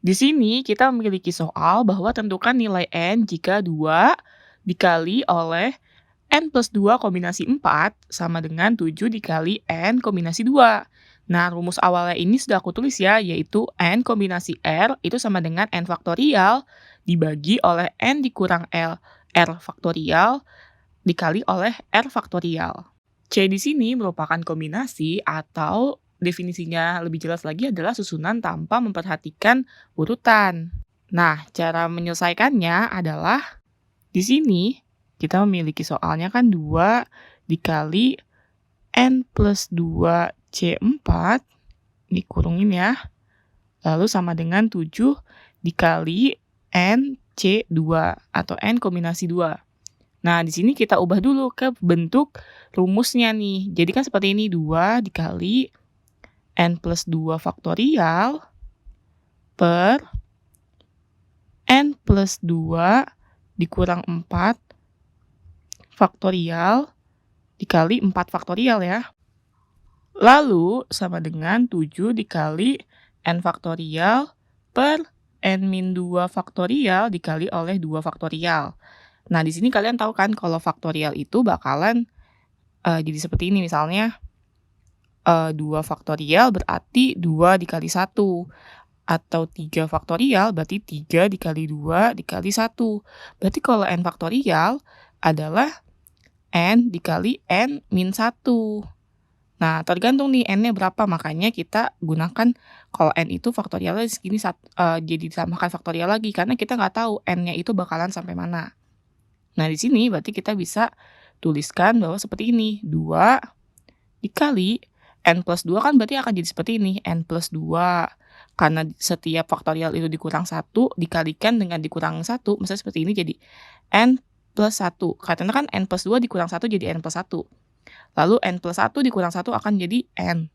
Di sini kita memiliki soal bahwa tentukan nilai N jika 2 dikali oleh N plus 2 kombinasi 4 sama dengan 7 dikali N kombinasi 2. Nah, rumus awalnya ini sudah aku tulis ya, yaitu N kombinasi R itu sama dengan N faktorial dibagi oleh N dikurang R faktorial dikali oleh R faktorial. C di sini merupakan kombinasi atau definisinya lebih jelas lagi adalah susunan tanpa memperhatikan urutan. Nah, cara menyelesaikannya adalah di sini kita memiliki soalnya kan 2 dikali N plus 2 C4, dikurungin ya, lalu sama dengan 7 dikali N C2 atau N kombinasi 2. Nah, di sini kita ubah dulu ke bentuk rumusnya nih. Jadi kan seperti ini, 2 dikali N plus 2 faktorial per N plus 2 dikurang 4 faktorial dikali 4 faktorial ya. Lalu sama dengan 7 dikali N faktorial per N-2 faktorial dikali oleh 2 faktorial. Nah, di sini kalian tahu kan kalau faktorial itu bakalan jadi seperti ini misalnya 2 faktorial berarti 2 dikali 1. Atau 3 faktorial berarti 3 dikali 2 dikali 1. Berarti kalau N faktorial adalah N dikali N min 1. Nah, tergantung nih N-nya berapa, makanya kita gunakan kalau N itu faktorialnya segini jadi ditambahkan faktorial lagi, karena kita nggak tahu N-nya itu bakalan sampai mana. Nah, di sini berarti kita bisa tuliskan bahwa seperti ini, 2 dikali N plus 2 kan berarti akan jadi seperti ini, N plus 2. Karena setiap faktorial itu dikurang 1, dikalikan dengan dikurang 1, misalnya seperti ini jadi N plus 1. Karena kan N plus 2 dikurang 1 jadi N plus 1. Lalu N plus 1 dikurang 1 akan jadi N.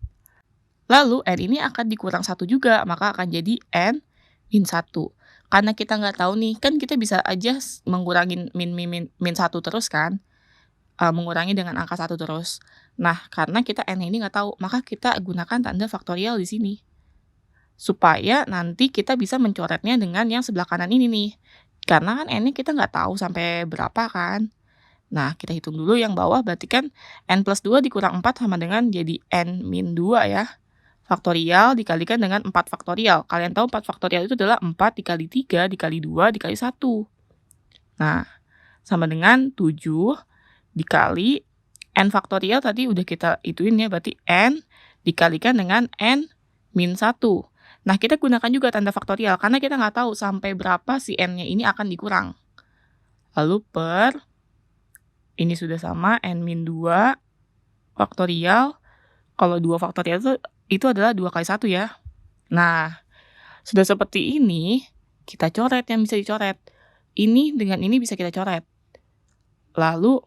Lalu N ini akan dikurang 1 juga, maka akan jadi N min 1. Karena kita nggak tahu nih, kan kita bisa aja mengurangi min 1 terus kan. Mengurangi dengan angka 1 terus. Nah, karena kita N ini nggak tahu, maka kita gunakan tanda faktorial di sini. Supaya nanti kita bisa mencoretnya dengan yang sebelah kanan ini nih. Karena kan N-nya kita nggak tahu sampai berapa kan. Nah, kita hitung dulu yang bawah, berarti kan N plus 2 dikurang 4 sama dengan jadi N min 2 ya. Faktorial dikalikan dengan 4 faktorial. Kalian tahu 4 faktorial itu adalah 4 dikali 3 dikali 2 dikali 1. Nah, sama dengan 7 dikali N faktorial tadi udah kita ituin ya, berarti N dikalikan dengan N min 1. Nah, kita gunakan juga tanda faktorial, karena kita nggak tahu sampai berapa si N-nya ini akan dikurang. Lalu per, ini sudah sama, N min 2 faktorial. Kalau 2 faktorial itu adalah 2 kali 1 ya. Nah, sudah seperti ini, kita coret yang bisa dicoret. Ini dengan ini bisa kita coret. Lalu,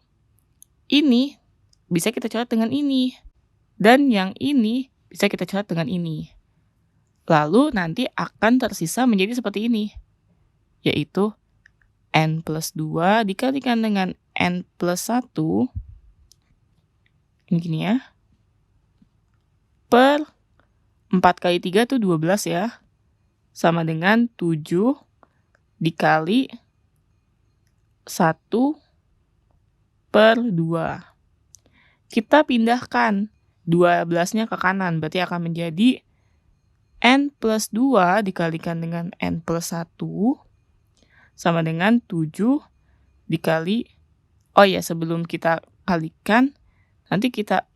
ini bisa kita coret dengan ini. Dan yang ini bisa kita coret dengan ini. Lalu nanti akan tersisa menjadi seperti ini. Yaitu N plus 2 dikalikan dengan N plus 1. Ini gini ya. Per 4 kali 3 itu 12 ya. Sama dengan 7 dikali 1 per 2. Kita pindahkan 12-nya ke kanan, berarti akan menjadi N plus 2 dikalikan dengan N plus 1 sama dengan 7 dikali, oh ya sebelum kita kalikan, nanti kita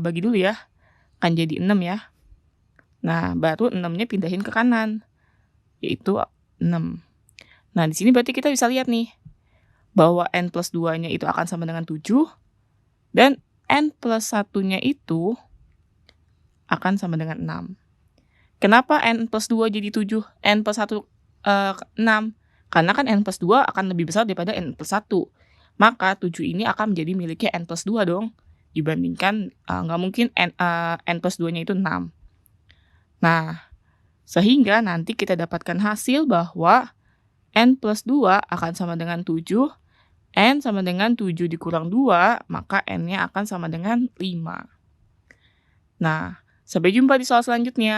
bagi dulu ya, akan jadi 6 ya. Nah, baru 6-nya pindahin ke kanan, yaitu 6. Nah, di sini berarti kita bisa lihat nih, bahwa N plus 2-nya itu akan sama dengan 7, dan N plus 1-nya itu akan sama dengan 6. Kenapa N plus 2 jadi 7, N plus 1 6? Karena kan N plus 2 akan lebih besar daripada N plus 1. Maka 7 ini akan menjadi miliknya N plus 2 dong. Dibandingkan, nggak mungkin N plus 2-nya itu 6. Nah, sehingga nanti kita dapatkan hasil bahwa N plus 2 akan sama dengan 7, N sama dengan 7 dikurang 2, maka N-nya akan sama dengan 5. Nah, sampai jumpa di soal selanjutnya.